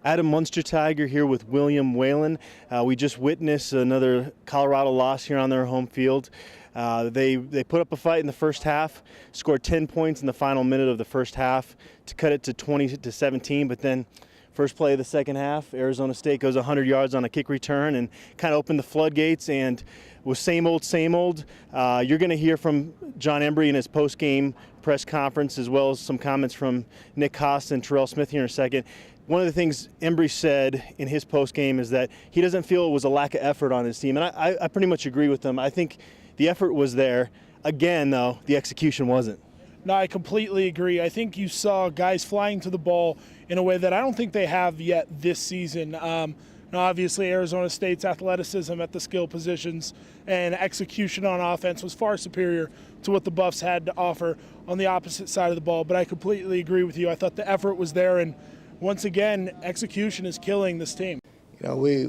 Adam Munster Tiger here with William Whalen. We just witnessed another Colorado loss here on their home field. They put up a fight in the first half, scored 10 points in the final minute of the first half to cut it to 20-17, but then first play of the second half, Arizona State goes 100 yards on a kick return and kind of opened the floodgates, and was same old, same old. You're going to hear from John Embry in his post-game press conference, as well as some comments from Nick Costa and Terrell Smith here in a second. One of the things Embry said in his post-game is that he doesn't feel it was a lack of effort on his team, and I pretty much agree with him. I think the effort was there. Again, though, the execution wasn't. No, I completely agree. I think you saw guys flying to the ball in a way that I don't think they have yet this season. Now, obviously, Arizona State's athleticism at the skill positions and execution on offense was far superior to what the Buffs had to offer on the opposite side of the ball. But I completely agree with you. I thought the effort was there, and once again, execution is killing this team. We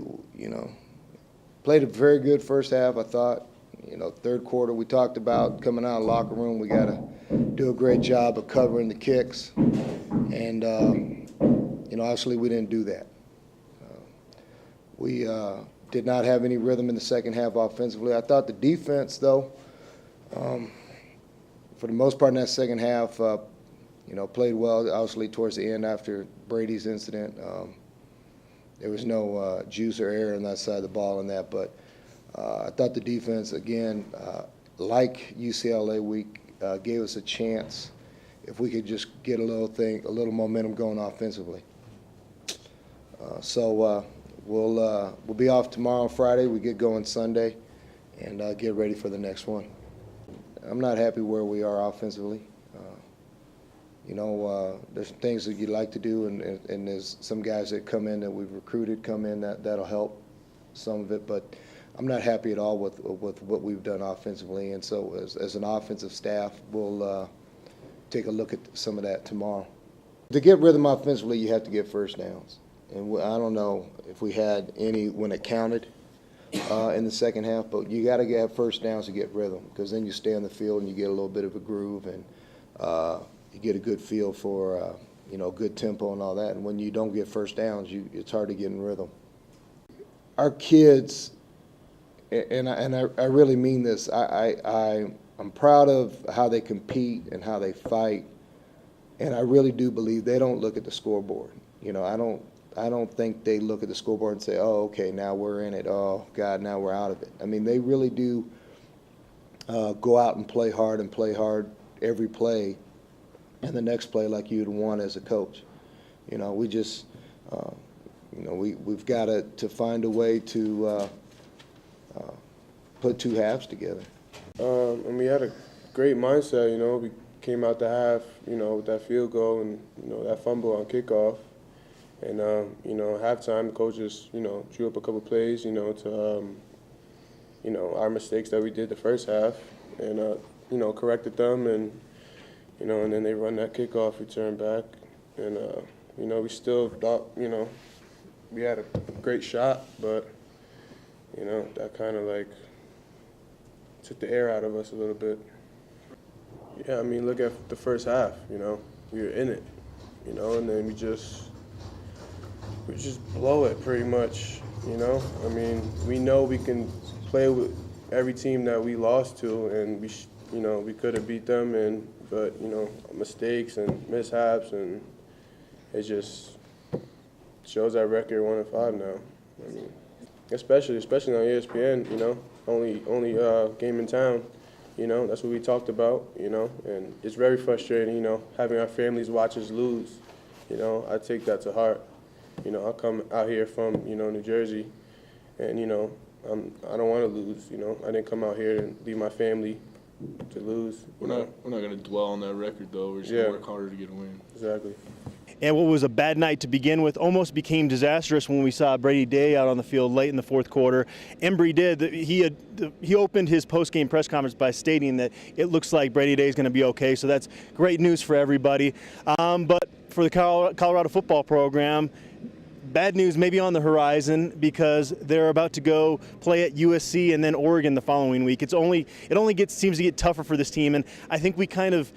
played a very good first half, I thought. Third quarter, we talked about coming out of the locker room. We got to do a great job of covering the kicks. And, obviously we didn't do that. We did not have any rhythm in the second half offensively. I thought the defense, though, for the most part in that second half, played well, obviously, towards the end after Brady's incident. There was no juice or air on that side of the ball in that, but I thought the defense, again, like UCLA week, gave us a chance if we could just get a little momentum going offensively. So we'll be off tomorrow, Friday. We get going Sunday, and get ready for the next one. I'm not happy where we are offensively. There's some things that you'd like to do, and there's some guys that come in that we've recruited come in that'll help some of it, but I'm not happy at all with what we've done offensively, and so as an offensive staff, we'll take a look at some of that tomorrow. To get rhythm offensively, you have to get first downs, and I don't know if we had any when it counted in the second half, but you got to have first downs to get rhythm, because then you stay on the field and you get a little bit of a groove, and you get a good feel for good tempo and all that. And when you don't get first downs, it's hard to get in rhythm. Our kids, and I really mean this, I'm proud of how they compete and how they fight, and I really do believe they don't look at the scoreboard. I don't think they look at the scoreboard and say, oh, okay, now we're in it. Oh, God, now we're out of it. I mean, they really do go out and play hard every play, and the next play like you'd want as a coach. We just, we've got to find a way to put two halves together. And we had a great mindset, we came out the half, with that field goal and, that fumble on kickoff. And, halftime, the coaches, drew up a couple plays, to, our mistakes that we did the first half and, corrected them and, and then they run that kickoff return back. And, we still thought, we had a great shot, but, that kind of took the air out of us a little bit. Yeah, I mean, look at the first half, we were in it, and then we just blow it pretty much, I mean, we know we can play with every team that we lost to, and we could have beat them, but mistakes and mishaps, and it just shows our record 1-5 now. I mean, especially on ESPN, only game in town. That's what we talked about, and it's very frustrating, having our families watch us lose. I take that to heart. I come out here from, New Jersey, and, I don't want to lose, I didn't come out here and leave my family to lose. We're not going to dwell on that record, though. We're just going to work harder to get a win. Exactly. And what was a bad night to begin with almost became disastrous when we saw Brady Day out on the field late in the fourth quarter. Embry did. He opened his post-game press conference by stating that it looks like Brady Day is going to be okay, so that's great news for everybody. But for the Colorado football program, bad news maybe on the horizon, because they're about to go play at USC and then Oregon the following week. It only seems to get tougher for this team, and I think we kind of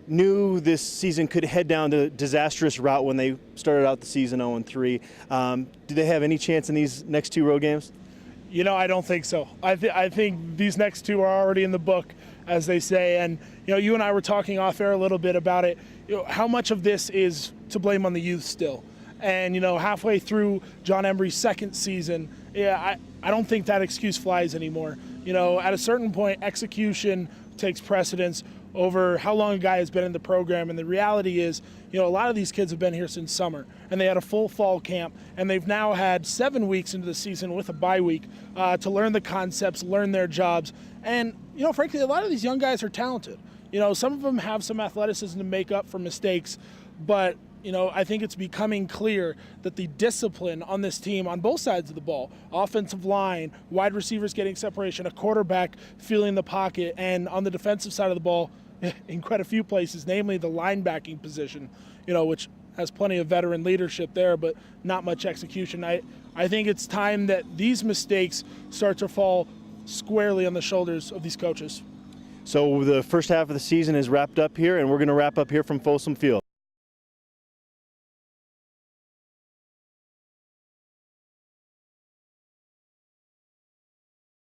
knew this season could head down the disastrous route when they started out the season 0-3. Do they have any chance in these next 2 road games? You know, I don't think so. I think these next 2 are already in the book, as they say. And, you know, you and I were talking off air a little bit about it. You know, how much of this is to blame on the youth still? And, you know, halfway through John Embry's second season, I don't think that excuse flies anymore. You know, at a certain point, execution takes precedence over how long a guy has been in the program. And the reality is, you know, a lot of these kids have been here since summer, and they had a full fall camp, and they've now had 7 weeks into the season with a bye week to learn the concepts, learn their jobs. And, you know, frankly, a lot of these young guys are talented. You know, some of them have some athleticism to make up for mistakes, but, you know, I think it's becoming clear that the discipline on this team on both sides of the ball, offensive line, wide receivers getting separation, a quarterback feeling the pocket, and on the defensive side of the ball, in quite a few places, namely the linebacking position, you know, which has plenty of veteran leadership there, but not much execution. I think it's time that these mistakes start to fall squarely on the shoulders of these coaches. So the first half of the season is wrapped up here, and we're going to wrap up here from Folsom Field.